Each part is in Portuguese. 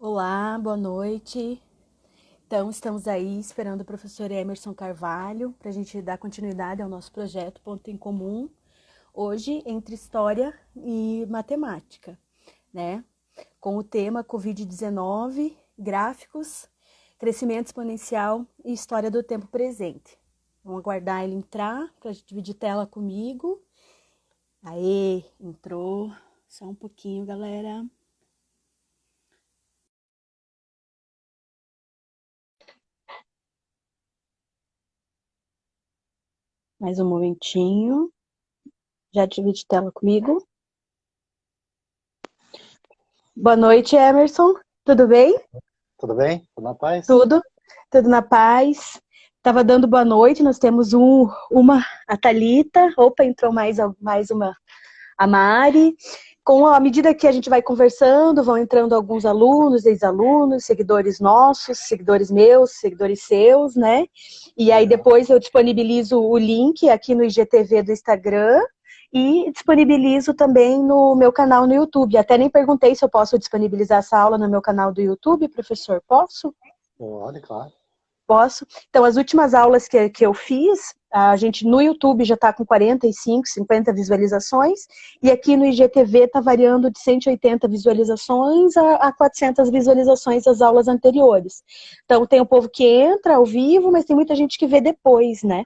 Olá, boa noite. Então, estamos aí esperando o professor Emerson Carvalho para a gente dar continuidade ao nosso projeto Ponto em Comum, hoje entre História e Matemática, né? Com o tema Covid-19, gráficos, crescimento exponencial e história do tempo presente. Vamos aguardar ele entrar para a gente dividir tela comigo. Aê, entrou. Só um pouquinho, galera. Mais um momentinho. Já divide tela comigo. Boa noite, Emerson. Tudo bem? Tudo bem? Tudo na paz? Tudo. Tudo na paz. Estava dando boa noite. Nós temos a Thalita. Opa, entrou mais uma, a Mari. À medida que a gente vai conversando, vão entrando alguns alunos, ex-alunos, seguidores nossos, seguidores meus, seguidores seus, né? E aí Legal. depois eu disponibilizo o link aqui no IGTV do Instagram e disponibilizo também no meu canal no YouTube. Até nem perguntei se eu posso disponibilizar essa aula no meu canal do YouTube, professor. Posso? Olha, claro. Posso. Então, as últimas aulas que eu fiz, a gente no YouTube já está com 45, 50 visualizações, e aqui no IGTV está variando de 180 visualizações a 400 visualizações das aulas anteriores. Então, tem o povo que entra ao vivo, mas tem muita gente que vê depois, né?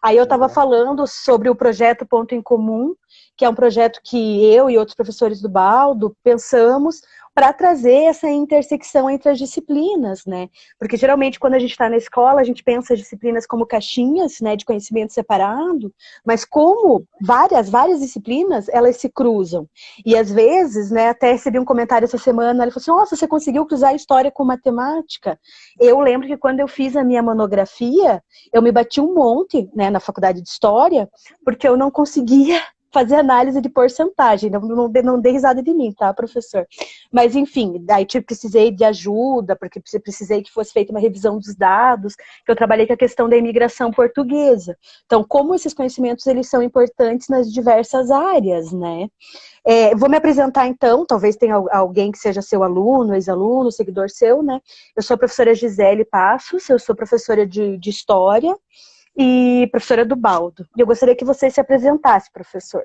Aí eu estava Legal. falando sobre o projeto Ponto em Comum, que é um projeto que eu e outros professores do Baldo pensamos para trazer essa intersecção entre as disciplinas, né? Porque geralmente quando a gente está na escola, a gente pensa as disciplinas como caixinhas, né, de conhecimento separado, mas como várias disciplinas, elas se cruzam. E às vezes, né, até recebi um comentário essa semana, ele falou assim, nossa, você conseguiu cruzar a história com matemática? Eu lembro que quando eu fiz a minha monografia, eu me bati um monte, né, na faculdade de História, porque eu não conseguia fazer análise de porcentagem. Não dei risada de mim, tá, professor? Mas, enfim, daí precisei de ajuda, porque precisei que fosse feita uma revisão dos dados, que eu trabalhei com a questão da imigração portuguesa. Então, como esses conhecimentos, eles são importantes nas diversas áreas, né? Vou me apresentar, então, talvez tenha alguém que seja seu aluno, ex-aluno, seguidor seu, né? Eu sou a professora Gisele Passos, eu sou professora de História e professora do Baldo. E eu gostaria que você se apresentasse, professor.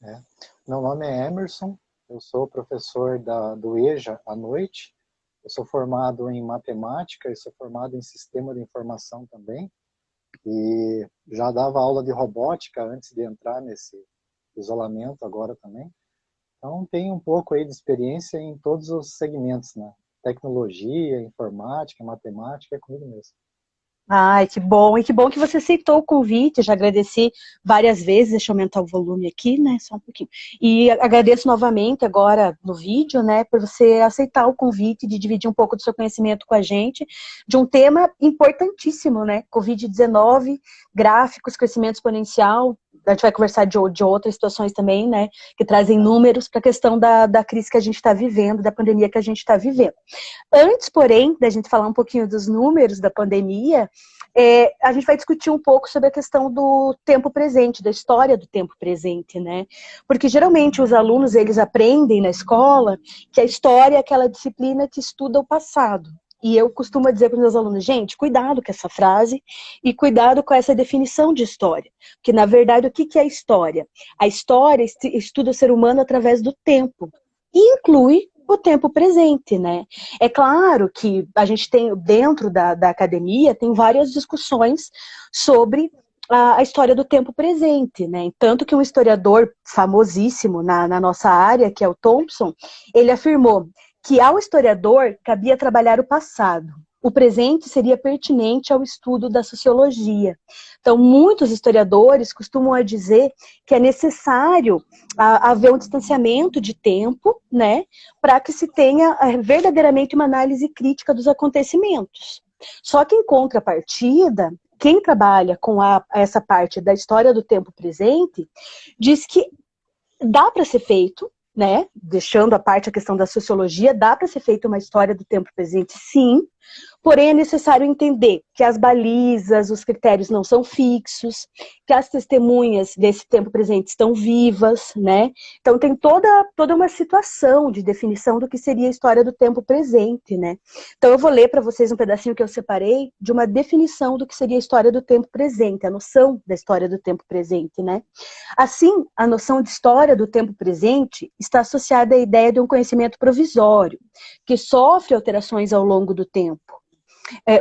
É. Meu nome é Emerson, eu sou professor do EJA à noite, eu sou formado em matemática e sou formado em sistema de informação também, e já dava aula de robótica antes de entrar nesse isolamento agora também. Então tenho um pouco aí de experiência em todos os segmentos, né? Tecnologia, informática, matemática, é comigo mesmo. Ai, que bom. E que bom que você aceitou o convite. Já agradeci várias vezes. Deixa eu aumentar o volume aqui, né? Só um pouquinho. E agradeço novamente agora no vídeo, né, por você aceitar o convite de dividir um pouco do seu conhecimento com a gente de um tema importantíssimo, né? Covid-19, gráficos, crescimento exponencial. A gente vai conversar de outras situações também, né, que trazem números para a questão da crise que a gente está vivendo, da pandemia que a gente está vivendo. Antes, porém, da gente falar um pouquinho dos números da pandemia, a gente vai discutir um pouco sobre a questão do tempo presente, da história do tempo presente, né? Porque geralmente os alunos, eles aprendem na escola que a história é aquela disciplina que estuda o passado. E eu costumo dizer para os meus alunos, gente, cuidado com essa frase e cuidado com essa definição de história. Porque, na verdade, o que é história? A história estuda o ser humano através do tempo. E inclui o tempo presente, né? É claro que a gente tem, dentro da academia, tem várias discussões sobre a história do tempo presente, né? Tanto que um historiador famosíssimo na nossa área, que é o Thompson, ele afirmou que ao historiador cabia trabalhar o passado. O presente seria pertinente ao estudo da sociologia. Então, muitos historiadores costumam dizer que é necessário haver um distanciamento de tempo, né, para que se tenha verdadeiramente uma análise crítica dos acontecimentos. Só que, em contrapartida, quem trabalha com essa parte da história do tempo presente diz que dá para ser feito, né? Deixando a parte a questão da sociologia, dá para ser feita uma história do tempo presente, sim, Porém, é necessário entender que as balizas, os critérios não são fixos, que as testemunhas desse tempo presente estão vivas, né? Então tem toda uma situação de definição do que seria a história do tempo presente, né? Então eu vou ler para vocês um pedacinho que eu separei de uma definição do que seria a história do tempo presente, a noção da história do tempo presente, né? Assim, a noção de história do tempo presente está associada à ideia de um conhecimento provisório, que sofre alterações ao longo do tempo.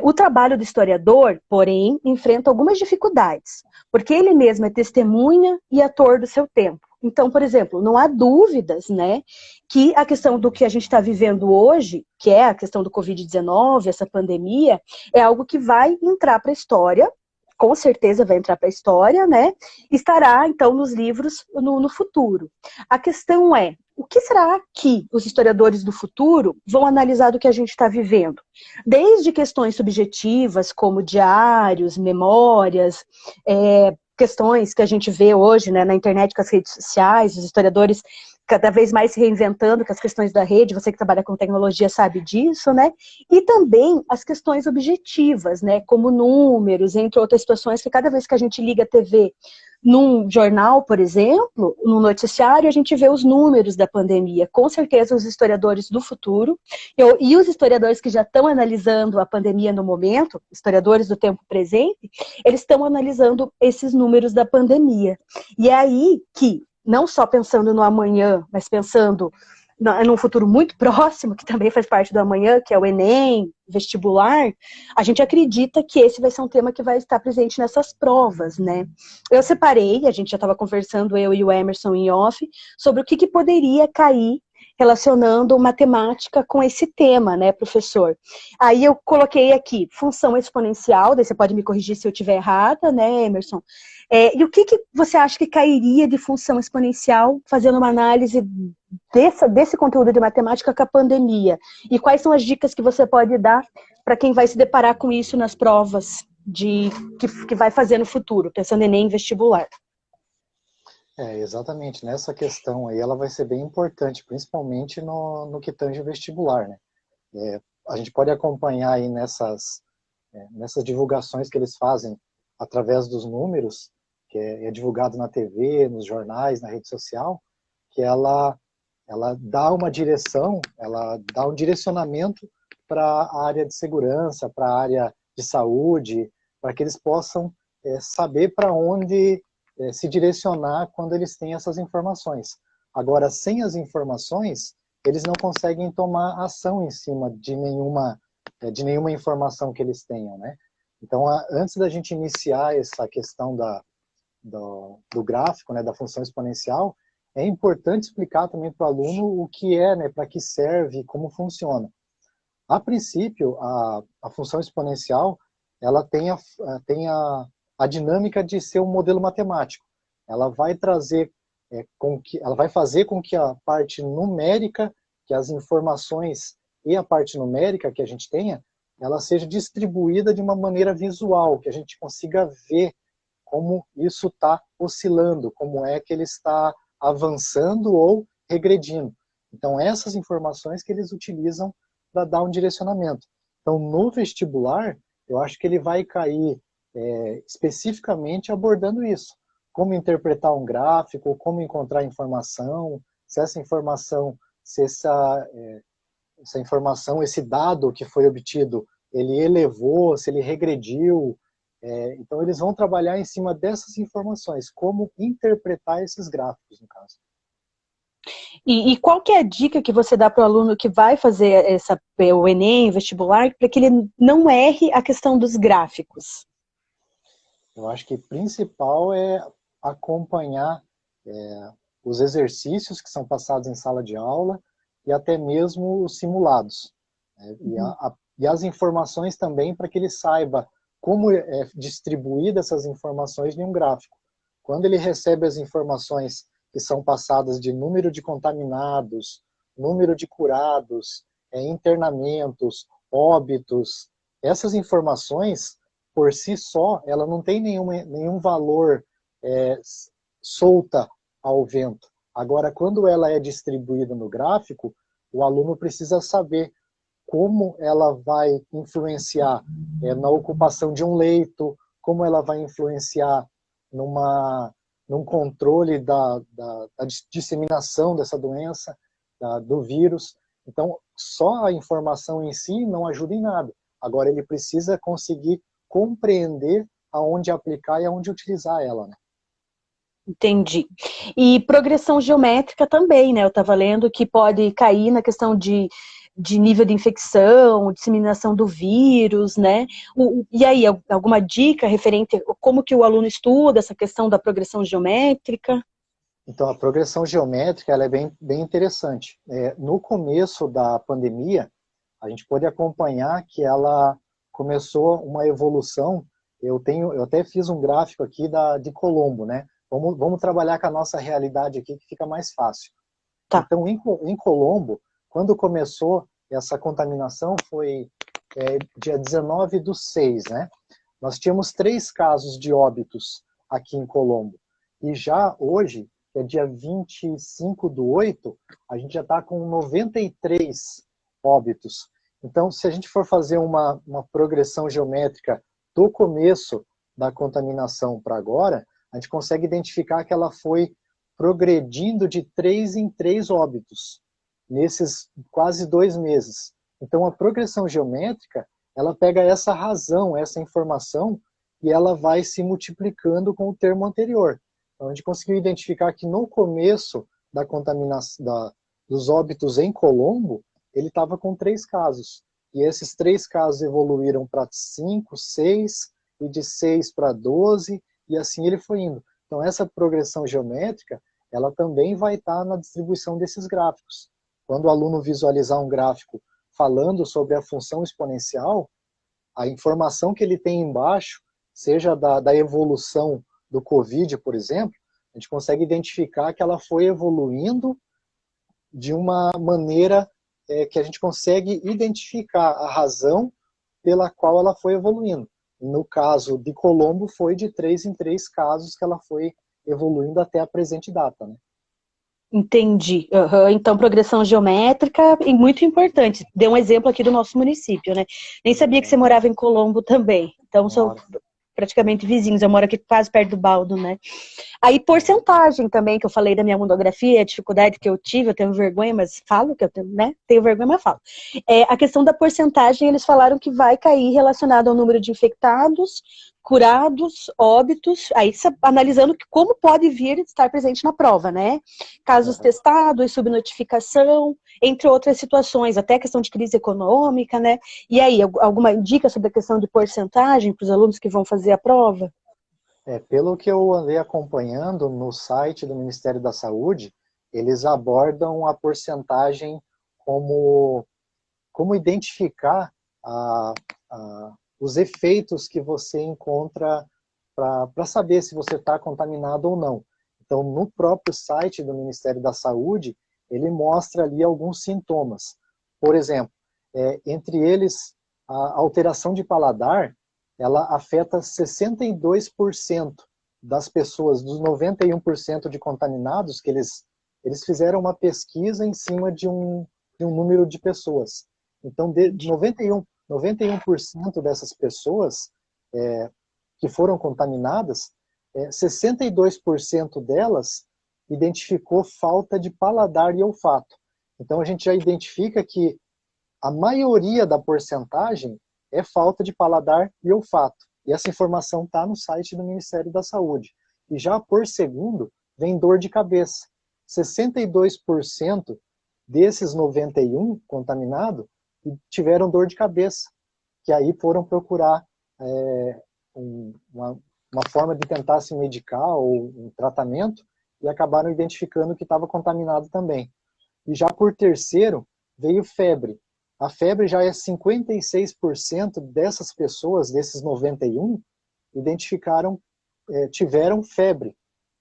O trabalho do historiador, porém, enfrenta algumas dificuldades, porque ele mesmo é testemunha e ator do seu tempo. Então, por exemplo, não há dúvidas, né, que a questão do que a gente está vivendo hoje, que é a questão do Covid-19, essa pandemia, é algo que vai entrar para a história, com certeza vai entrar para a história, né? Estará, então, nos livros no futuro. A questão é, o que será que os historiadores do futuro vão analisar do que a gente está vivendo? Desde questões subjetivas, como diários, memórias, questões que a gente vê hoje, né, na internet, com as redes sociais, os historiadores cada vez mais se reinventando com as questões da rede, você que trabalha com tecnologia sabe disso, né? E também as questões objetivas, né? Como números, entre outras situações, que cada vez que a gente liga a TV num jornal, por exemplo, num noticiário, a gente vê os números da pandemia. Com certeza os historiadores do futuro e os historiadores que já estão analisando a pandemia no momento, historiadores do tempo presente, eles estão analisando esses números da pandemia. E é aí que não só pensando no amanhã, mas pensando num futuro muito próximo, que também faz parte do amanhã, que é o Enem, vestibular, a gente acredita que esse vai ser um tema que vai estar presente nessas provas, né? Eu separei, a gente já estava conversando, eu e o Emerson em off, sobre o que poderia cair relacionando matemática com esse tema, né, professor? Aí eu coloquei aqui função exponencial, daí você pode me corrigir se eu estiver errada, né, Emerson? E o que você acha que cairia de função exponencial fazendo uma análise desse conteúdo de matemática com a pandemia? E quais são as dicas que você pode dar para quem vai se deparar com isso nas provas que vai fazer no futuro, pensando em Enem vestibular? Exatamente, nessa questão aí ela vai ser bem importante, principalmente no que tange o vestibular, né? A gente pode acompanhar aí nessas divulgações que eles fazem através dos números, que é divulgado na TV, nos jornais, na rede social, que ela dá uma direção, ela dá um direcionamento para a área de segurança, para a área de saúde, para que eles possam saber para onde se direcionar quando eles têm essas informações. Agora, sem as informações, eles não conseguem tomar ação em cima de nenhuma informação que eles tenham, né? Então, antes da gente iniciar essa questão do gráfico, né, da função exponencial, é importante explicar também para o aluno o que é, né, para que serve, como funciona. A princípio, a função exponencial, ela tem a dinâmica de ser um modelo matemático. Ela vai trazer ela vai fazer com que a parte numérica, que as informações e a parte numérica que a gente tenha, ela seja distribuída de uma maneira visual, que a gente consiga ver como isso está oscilando, como é que ele está avançando ou regredindo. Então, essas informações que eles utilizam para dar um direcionamento. Então, no vestibular, eu acho que ele vai cair especificamente abordando isso. Como interpretar um gráfico, como encontrar informação, se essa informação, essa informação, esse dado que foi obtido, ele elevou, se ele regrediu. Então, eles vão trabalhar em cima dessas informações, como interpretar esses gráficos, no caso. E qual que é a dica que você dá para o aluno que vai fazer o Enem, vestibular, para que ele não erre a questão dos gráficos? Eu acho que o principal é acompanhar os exercícios que são passados em sala de aula e até mesmo os simulados. E as informações também para que ele saiba como é distribuída essas informações em um gráfico. Quando ele recebe as informações que são passadas de número de contaminados, número de curados, internamentos, óbitos, essas informações, por si só, ela não tem nenhum valor solta ao vento. Agora, quando ela é distribuída no gráfico, o aluno precisa saber como ela vai influenciar na ocupação de um leito, como ela vai influenciar num controle da disseminação dessa doença, do vírus. Então, só a informação em si não ajuda em nada. Agora, ele precisa conseguir compreender aonde aplicar e aonde utilizar ela, né? Entendi. E progressão geométrica também, né? Eu estava lendo que pode cair na questão de nível de infecção, disseminação do vírus, né? E aí, alguma dica referente a como que o aluno estuda essa questão da progressão geométrica? Então, a progressão geométrica ela é bem interessante. No começo da pandemia, a gente pôde acompanhar que ela começou uma evolução. Eu até fiz um gráfico aqui de Colombo, né? Vamos trabalhar com a nossa realidade aqui, que fica mais fácil. Tá. Então, em Colombo, quando começou essa contaminação, foi dia 19/6, né? Nós tínhamos 3 casos de óbitos aqui em Colombo. E já hoje, que é dia 25/8, a gente já está com 93 óbitos. Então, se a gente for fazer uma progressão geométrica do começo da contaminação para agora, a gente consegue identificar que ela foi progredindo de 3 em 3 óbitos, nesses quase 2 meses. Então, a progressão geométrica, ela pega essa razão, essa informação, e ela vai se multiplicando com o termo anterior. Então, a gente conseguiu identificar que no começo da contaminação, dos óbitos em Colombo, ele estava com 3 casos. E esses 3 casos evoluíram para 5, 6, e de 6 para 12, e assim ele foi indo. Então, essa progressão geométrica, ela também vai estar na distribuição desses gráficos. Quando o aluno visualizar um gráfico falando sobre a função exponencial, a informação que ele tem embaixo, seja da evolução do Covid, por exemplo, a gente consegue identificar que ela foi evoluindo de uma maneira que a gente consegue identificar a razão pela qual ela foi evoluindo. No caso de Colombo, foi de 3 em 3 casos que ela foi evoluindo até a presente data, né? Entendi. Uhum. Então, progressão geométrica é muito importante. Deu um exemplo aqui do nosso município, né? Nem sabia que você morava em Colombo também. Então, sou praticamente vizinhos. Eu moro aqui quase perto do Baldo, né? Aí, porcentagem também, que eu falei da minha monografia, a dificuldade que eu tive, eu tenho vergonha, mas falo que eu tenho, né? Tenho vergonha, mas falo. A questão da porcentagem, eles falaram que vai cair relacionado ao número de infectados, curados, óbitos, aí analisando como pode vir estar presente na prova, né? Casos testados, subnotificação, entre outras situações, até questão de crise econômica, né? E aí, alguma dica sobre a questão de porcentagem para os alunos que vão fazer a prova? Pelo que eu andei acompanhando no site do Ministério da Saúde, eles abordam a porcentagem como identificar os efeitos que você encontra para saber se você está contaminado ou não. Então, no próprio site do Ministério da Saúde, ele mostra ali alguns sintomas. Por exemplo, entre eles, a alteração de paladar, ela afeta 62% das pessoas, dos 91% de contaminados, que eles fizeram uma pesquisa em cima de um número de pessoas. Então, de 91% dessas pessoas que foram contaminadas, 62% delas identificou falta de paladar e olfato. Então, a gente já identifica que a maioria da porcentagem é falta de paladar e olfato. E essa informação está no site do Ministério da Saúde. E já por segundo, vem dor de cabeça. 62% desses 91 contaminados tiveram dor de cabeça, que aí foram procurar uma forma de tentar se medicar ou um tratamento e acabaram identificando que estava contaminado também. E já por terceiro, veio febre. A febre já é 56% dessas pessoas, desses 91, tiveram febre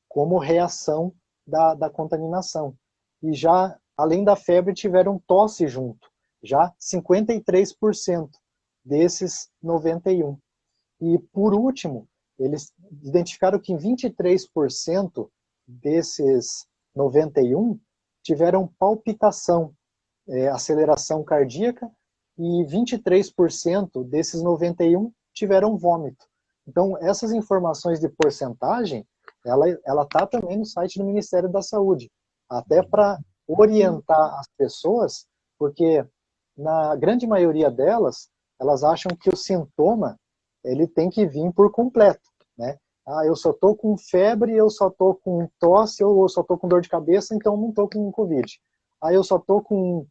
como reação da contaminação. E já, além da febre, tiveram tosse junto. Já 53% desses 91. E, por último, eles identificaram que 23% desses 91 tiveram palpitação, aceleração cardíaca e 23% desses 91 tiveram vômito. Então, essas informações de porcentagem, ela está também no site do Ministério da Saúde, até para orientar as pessoas, porque na grande maioria delas, elas acham que o sintoma ele tem que vir por completo, né? Ah, eu só estou com febre, eu só estou com tosse, ou eu só estou com dor de cabeça, então não estou com Covid. Ah, eu só estou com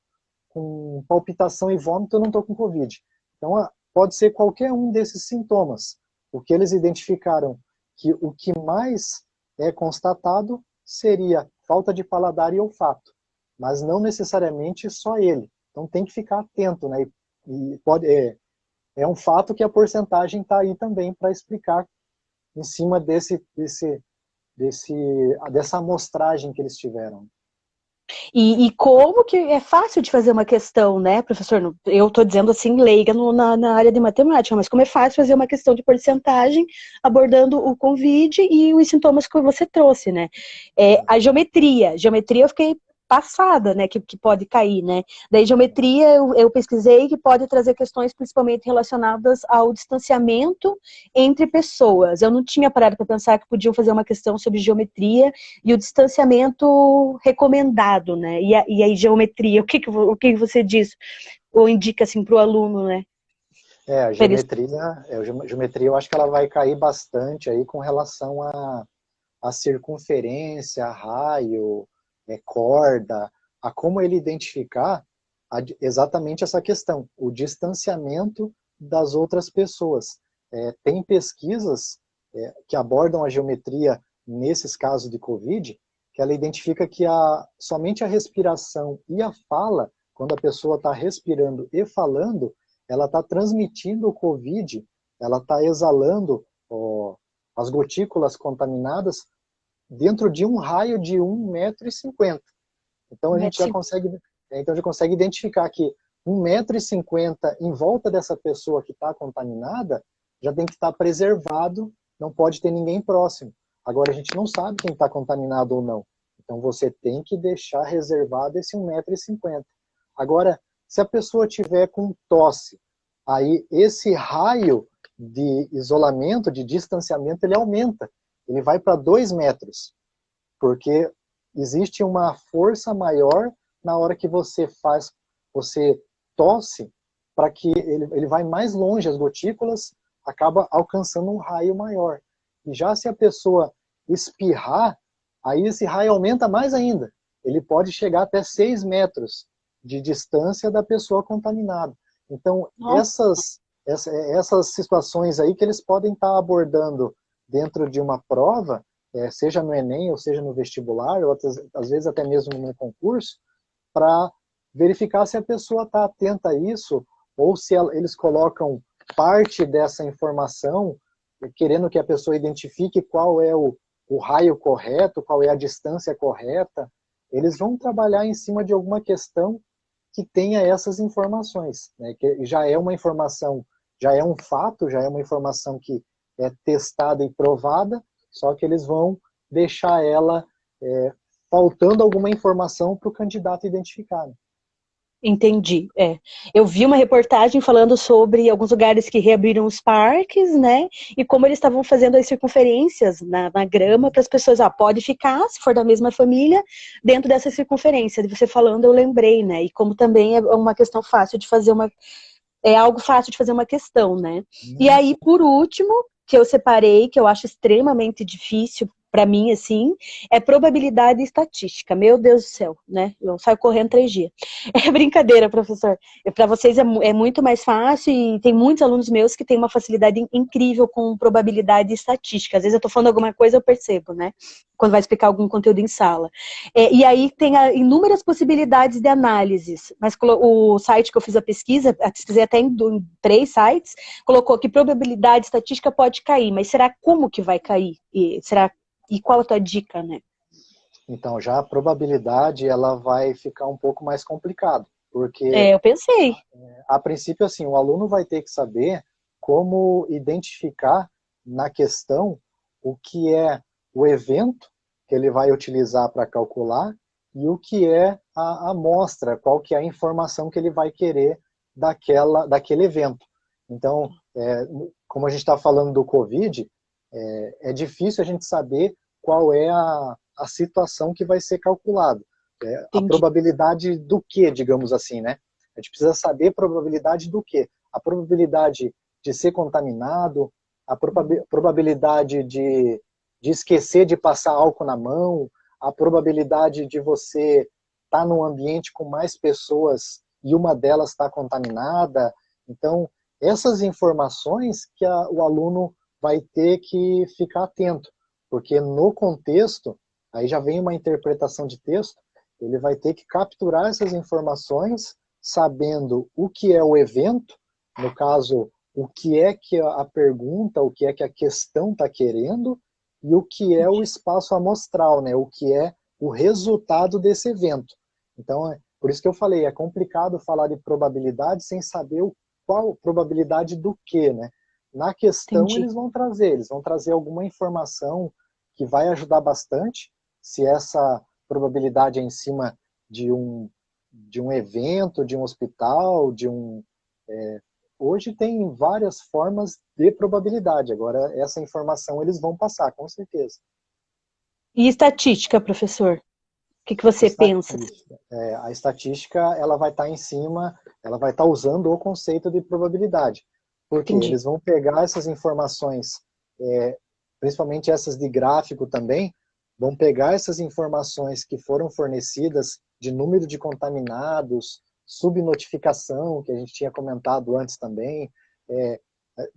palpitação e vômito, eu não estou com Covid. Então, pode ser qualquer um desses sintomas. O que eles identificaram que o que mais é constatado seria falta de paladar e olfato, mas não necessariamente só ele. Então, tem que ficar atento, né? E é um fato que a porcentagem está aí também para explicar em cima dessa amostragem que eles tiveram. E como que é fácil de fazer uma questão, né, professor? Eu estou dizendo assim, leiga na área de matemática, mas como é fácil fazer uma questão de porcentagem abordando o Covid e os sintomas que você trouxe, né? A geometria eu fiquei passada, né, que pode cair, né? Daí geometria eu pesquisei que pode trazer questões principalmente relacionadas ao distanciamento entre pessoas. Eu não tinha parado para pensar que podiam fazer uma questão sobre geometria e o distanciamento recomendado, né? E aí geometria, o que você diz ou indica assim para o aluno, né? A geometria eu acho que ela vai cair bastante aí com relação a circunferência, raio, corda, a como ele identificar exatamente essa questão, o distanciamento das outras pessoas. Tem pesquisas que abordam a geometria nesses casos de Covid, que ela identifica que somente a respiração e a fala, quando a pessoa está respirando e falando, ela está transmitindo o Covid, ela está exalando as gotículas contaminadas dentro de um raio de 1,50 m. Então a gente já consegue identificar que 1,50 m em volta dessa pessoa que está contaminada já tem que estar preservado, não pode ter ninguém próximo. Agora a gente não sabe quem está contaminado ou não. Então você tem que deixar reservado esse 1,50 m. Agora, se a pessoa tiver com tosse, aí esse raio de isolamento, de distanciamento, ele aumenta. Ele vai para 2 metros, porque existe uma força maior na hora que você tosse, para que ele vai mais longe, as gotículas acaba alcançando um raio maior. E já se a pessoa espirrar, aí esse raio aumenta mais ainda. Ele pode chegar até 6 metros de distância da pessoa contaminada. Então, essas situações aí que eles podem estar abordando dentro de uma prova, seja no Enem, ou seja no vestibular, ou às vezes até mesmo no concurso, para verificar se a pessoa está atenta a isso, ou se eles colocam parte dessa informação, querendo que a pessoa identifique qual é o raio correto, qual é a distância correta. Eles vão trabalhar em cima de alguma questão que tenha essas informações, né? Que já é uma informação, já é um fato, já é uma informação que é testada e provada, só que eles vão deixar ela faltando alguma informação para o candidato identificar. Né? Entendi, Eu vi uma reportagem falando sobre alguns lugares que reabriram os parques, né, e como eles estavam fazendo as circunferências na grama para as pessoas, pode ficar, se for da mesma família, dentro dessa circunferência. De você falando, eu lembrei, né, e como também é uma questão fácil de fazer algo fácil de fazer uma questão, né. E aí, por último, que eu separei, que eu acho extremamente difícil para mim, assim, é probabilidade e estatística. Meu Deus do céu, né? Eu saio correndo 3 dias. É brincadeira, professor. Para vocês é muito mais fácil e tem muitos alunos meus que têm uma facilidade incrível com probabilidade e estatística. Às vezes eu estou falando alguma coisa, eu percebo, né? Quando vai explicar algum conteúdo em sala. E aí tem inúmeras possibilidades de análises. Mas o site que eu fiz a pesquisei até em 3 sites, colocou que probabilidade estatística pode cair. Mas será como que vai cair? E qual a tua dica, né? Então, já a probabilidade, ela vai ficar um pouco mais complicado, porque... eu pensei. A princípio, assim, o aluno vai ter que saber como identificar na questão o que é o evento que ele vai utilizar para calcular e o que é a amostra, qual que é a informação que ele vai querer daquele evento. Então, como a gente está falando do Covid, é difícil a gente saber qual é a situação que vai ser calculada. A probabilidade do quê, digamos assim, né? A gente precisa saber a probabilidade do quê? A probabilidade de ser contaminado, a probabilidade de esquecer de passar álcool na mão, a probabilidade de você estar num ambiente com mais pessoas e uma delas está contaminada. Então, essas informações que o aluno vai ter que ficar atento, porque no contexto, aí já vem uma interpretação de texto, ele vai ter que capturar essas informações, sabendo o que é o evento, no caso, o que é que a pergunta, o que é que a questão está querendo, e o que é o espaço amostral, né? O que é o resultado desse evento. Então, por isso que eu falei, é complicado falar de probabilidade sem saber qual probabilidade do que, né? Na questão, eles vão trazer alguma informação que vai ajudar bastante, se essa probabilidade é em cima de um evento, de um hospital, hoje tem várias formas de probabilidade. Agora, essa informação eles vão passar, com certeza. E estatística, professor? O que você pensa? A estatística, ela vai estar em cima, ela vai estar usando o conceito de probabilidade. Porque eles vão pegar essas informações, principalmente essas de gráfico também, vão pegar essas informações que foram fornecidas de número de contaminados, subnotificação, que a gente tinha comentado antes também,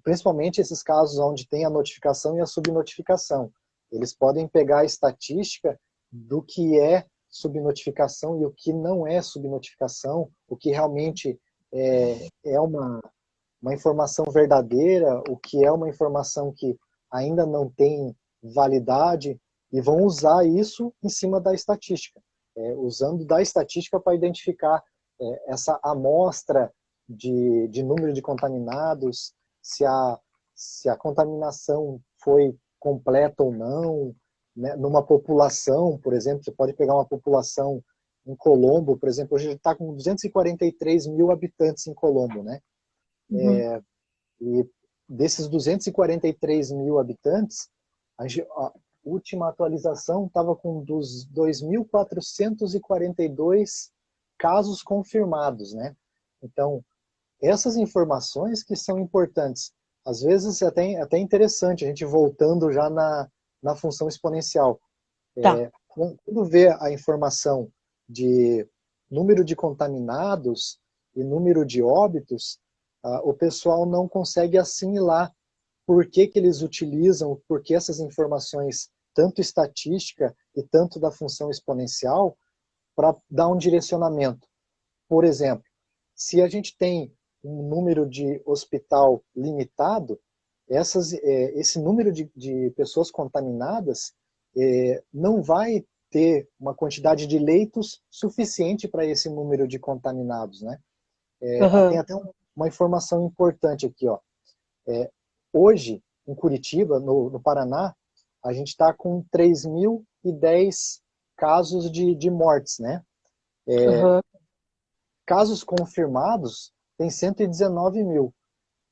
principalmente esses casos onde tem a notificação e a subnotificação. Eles podem pegar a estatística do que é subnotificação e o que não é subnotificação, o que realmente é uma informação verdadeira, o que é uma informação que ainda não tem validade, e vão usar isso em cima da estatística, usando da estatística para identificar essa amostra de número de contaminados, se a contaminação foi completa ou não, né? Numa população, por exemplo, você pode pegar uma população em Colombo, por exemplo, hoje está com 243 mil habitantes em Colombo, né? E desses 243 mil habitantes, a última atualização estava com 2.442 casos confirmados, né? Então, essas informações que são importantes, às vezes até interessante, a gente voltando já na função exponencial. Quando vê a informação de número de contaminados e número de óbitos, o pessoal não consegue assimilar por que eles utilizam, por que essas informações, tanto estatística e tanto da função exponencial, para dar um direcionamento. Por exemplo, se a gente tem um número de hospital limitado, esse número de pessoas contaminadas não vai ter uma quantidade de leitos suficiente para esse número de contaminados, né? Tem até uma informação importante aqui, ó. Hoje, em Curitiba, no Paraná, a gente está com 3.010 casos de mortes, né? Casos confirmados tem 119 mil.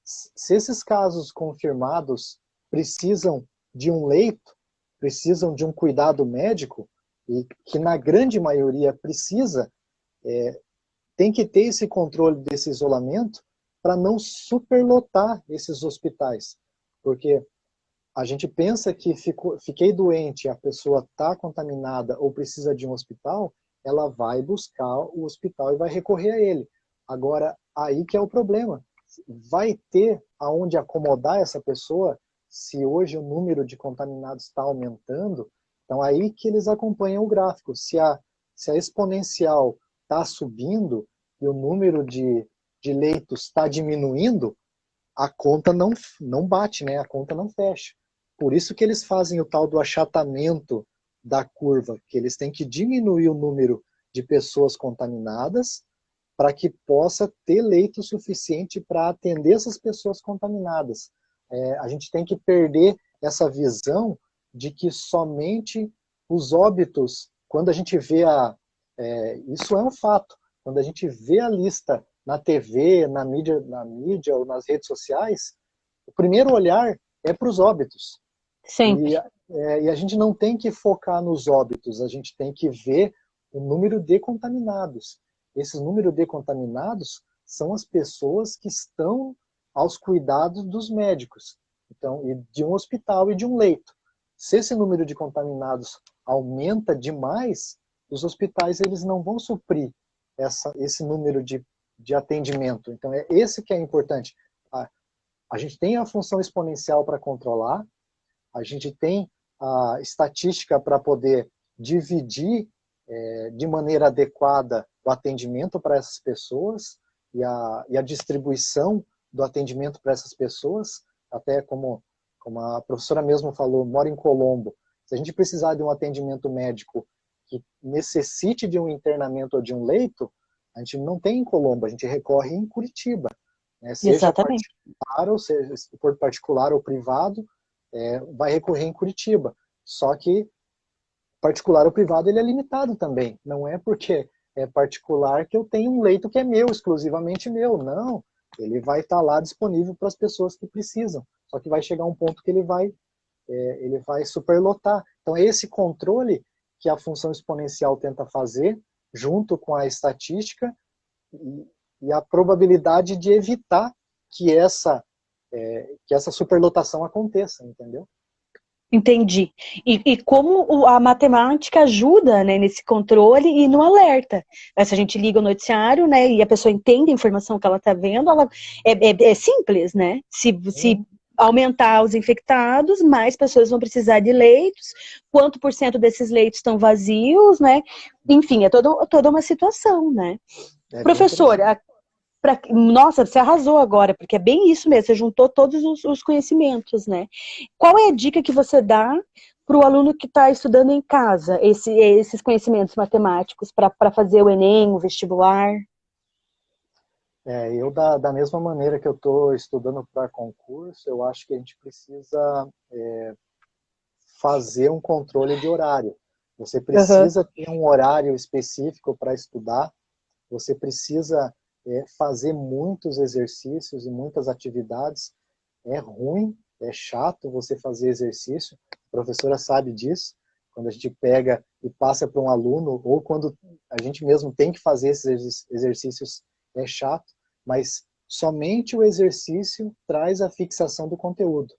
Se esses casos confirmados precisam de um leito, precisam de um cuidado médico, e que na grande maioria precisa, tem que ter esse controle desse isolamento para não superlotar esses hospitais. Porque a gente pensa que fiquei doente, a pessoa está contaminada ou precisa de um hospital, ela vai buscar o hospital e vai recorrer a ele. Agora, aí que é o problema. Vai ter aonde acomodar essa pessoa se hoje o número de contaminados está aumentando? Então, aí que eles acompanham o gráfico. Se a exponencial está subindo e o número de leitos está diminuindo, a conta não bate, né? A conta não fecha. Por isso que eles fazem o tal do achatamento da curva, que eles têm que diminuir o número de pessoas contaminadas para que possa ter leito suficiente para atender essas pessoas contaminadas. A gente tem que perder essa visão de que somente os óbitos, quando a gente vê isso é um fato, quando a gente vê a lista na TV, na mídia ou nas redes sociais, o primeiro olhar é para os óbitos. Sempre. E a gente não tem que focar nos óbitos, a gente tem que ver o número de contaminados. Esses números de contaminados são as pessoas que estão aos cuidados dos médicos, então, e de um hospital e de um leito. Se esse número de contaminados aumenta demais, os hospitais eles não vão suprir esse número de atendimento. Então, é esse que é importante. A gente tem a função exponencial para controlar, a gente tem a estatística para poder dividir de maneira adequada o atendimento para essas pessoas e a distribuição do atendimento para essas pessoas, até como a professora mesmo falou, mora em Colombo. Se a gente precisar de um atendimento médico que necessite de um internamento ou de um leito, a gente não tem em Colombo, a gente recorre em Curitiba. Né? Seja Exatamente. particular, ou seja, se for particular ou privado, vai recorrer em Curitiba. Só que particular ou privado ele é limitado também. Não é porque é particular que eu tenho um leito que é meu, exclusivamente meu. Não, ele vai estar lá disponível para as pessoas que precisam. Só que vai chegar um ponto que ele vai superlotar. Então é esse controle que a função exponencial tenta fazer, junto com a estatística e a probabilidade de evitar que essa superlotação aconteça, entendeu? Entendi. E como a matemática ajuda, né, nesse controle e no alerta. Se a gente liga o noticiário, né, e a pessoa entende a informação que ela está vendo, é simples, né? Se aumentar os infectados, mais pessoas vão precisar de leitos, quanto por cento desses leitos estão vazios, né? Enfim, é toda uma situação, né? Professor, nossa, você arrasou agora, porque é bem isso mesmo, você juntou todos os conhecimentos, né? Qual é a dica que você dá para o aluno que está estudando em casa, esses conhecimentos matemáticos, para fazer o Enem, o vestibular? Eu, da mesma maneira que eu estou estudando para concurso, eu acho que a gente precisa fazer um controle de horário. Você precisa ter um horário específico para estudar, você precisa fazer muitos exercícios e muitas atividades. É ruim, é chato você fazer exercício, a professora sabe disso, quando a gente pega e passa para um aluno, ou quando a gente mesmo tem que fazer esses exercícios, é chato, mas somente o exercício traz a fixação do conteúdo.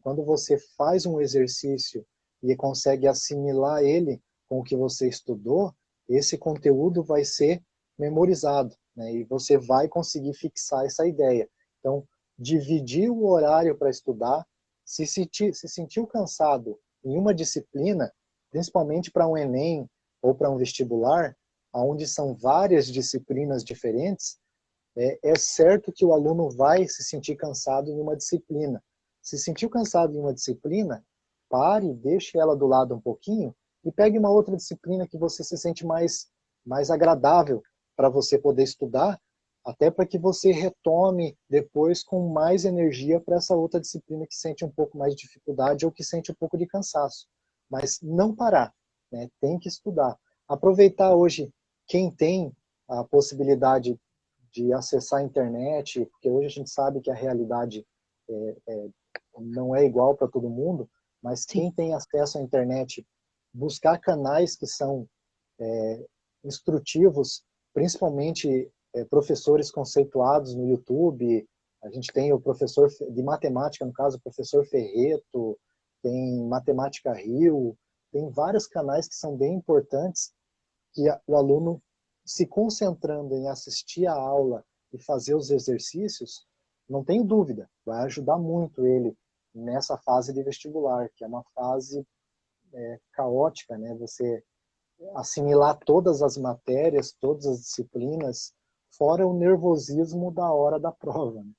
Quando você faz um exercício e consegue assimilar ele com o que você estudou, esse conteúdo vai ser memorizado, né? E você vai conseguir fixar essa ideia. Então, dividir o horário para estudar, se sentiu cansado em uma disciplina, principalmente para um Enem ou para um vestibular, onde são várias disciplinas diferentes, é certo que o aluno vai se sentir cansado em uma disciplina. Se sentiu cansado em uma disciplina, pare, deixe ela do lado um pouquinho e pegue uma outra disciplina que você se sente mais agradável para você poder estudar, até para que você retome depois com mais energia para essa outra disciplina que sente um pouco mais de dificuldade ou que sente um pouco de cansaço. Mas não parar, né? Tem que estudar. Aproveitar hoje quem tem a possibilidade de acessar a internet, porque hoje a gente sabe que a realidade não é igual para todo mundo, mas quem tem acesso à internet, buscar canais que são instrutivos, principalmente professores conceituados no YouTube. A gente tem o professor de matemática, no caso, o professor Ferreto, tem Matemática Rio, tem vários canais que são bem importantes, que o aluno, se concentrando em assistir a aula e fazer os exercícios, não tenho dúvida, vai ajudar muito ele nessa fase de vestibular, que é uma fase caótica, né? Você assimilar todas as matérias, todas as disciplinas, fora o nervosismo da hora da prova. Né?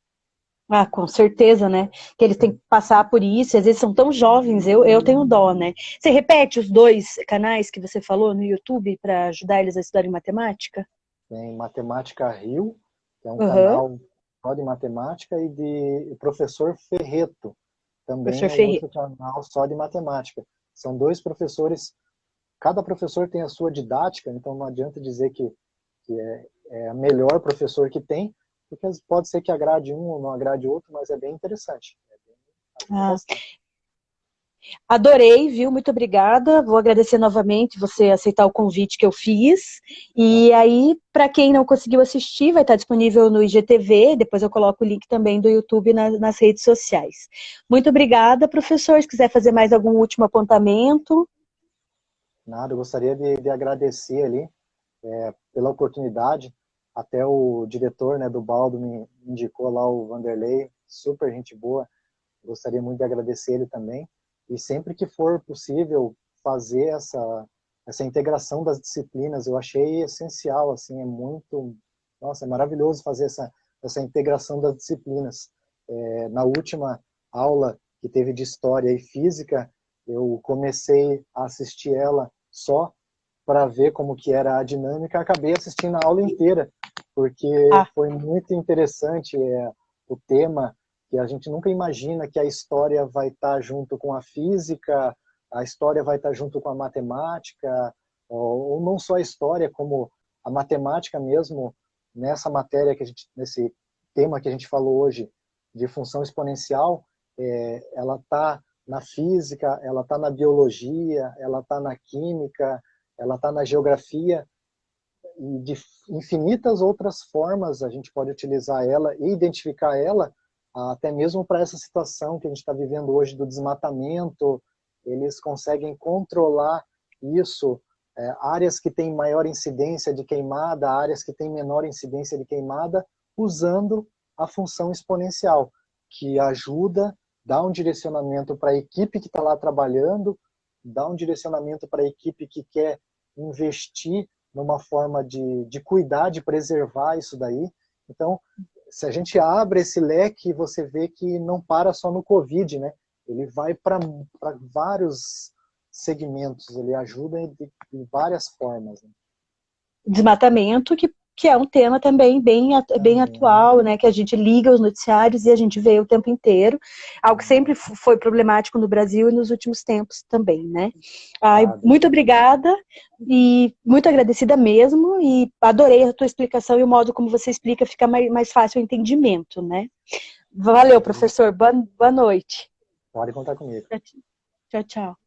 Ah, com certeza, né? Que eles têm que passar por isso, às vezes são tão jovens, eu tenho dó, né? Você repete os dois canais que você falou no YouTube para ajudar eles a estudarem matemática? Tem Matemática Rio, que é um Uhum. canal só de matemática, e de Professor Ferreto, também Professor é um Ferreira. outro canal só de matemática. São dois professores, cada professor tem a sua didática, então não adianta dizer que é o melhor professor que tem, porque pode ser que agrade um ou não agrade outro, mas é bem interessante. Ajuda Ah, bastante. adorei, viu? Muito obrigada. Vou agradecer novamente você aceitar o convite que eu fiz. Tá. E aí, para quem não conseguiu assistir, vai estar disponível no IGTV. Depois eu coloco o link também do YouTube nas redes sociais. Muito obrigada, professor. Se quiser fazer mais algum último apontamento. Nada, eu gostaria de agradecer ali pela oportunidade. Até o diretor, né, do Baldo me indicou lá o Vanderlei, super gente boa. Gostaria muito de agradecer ele também. E sempre que for possível fazer essa integração das disciplinas, eu achei essencial, assim, nossa, é maravilhoso fazer essa integração das disciplinas. Na última aula que teve de História e Física, eu comecei a assistir ela só para ver como que era a dinâmica, acabei assistindo a aula inteira, porque Ah, foi muito interessante o tema, que a gente nunca imagina que a história vai estar junto com a física, a história vai estar junto com a matemática, ou não só a história, como a matemática mesmo, nessa matéria nesse tema que a gente falou hoje, de função exponencial, ela está na física, ela está na biologia, ela está na química, ela está na geografia, e de infinitas outras formas a gente pode utilizar ela e identificar ela, até mesmo para essa situação que a gente está vivendo hoje do desmatamento. Eles conseguem controlar isso, áreas que têm maior incidência de queimada, áreas que têm menor incidência de queimada, usando a função exponencial, que ajuda, dá um direcionamento para a equipe que está lá trabalhando, dá um direcionamento para a equipe que quer investir numa forma de cuidar, de preservar isso daí. Então, se a gente abre esse leque, você vê que não para só no Covid, né? Ele vai para vários segmentos, ele ajuda de várias formas. Né? desmatamento, que é um tema também bem Também, atual, né? Que a gente liga os noticiários e a gente vê o tempo inteiro. Algo que sempre foi problemático no Brasil e nos últimos tempos também, né? Ai, sabe? muito obrigada e muito agradecida mesmo. E adorei a tua explicação e o modo como você explica fica mais fácil o entendimento, né? Valeu, Maravilha. professor. Boa noite. Pode contar comigo. Tchau, tchau.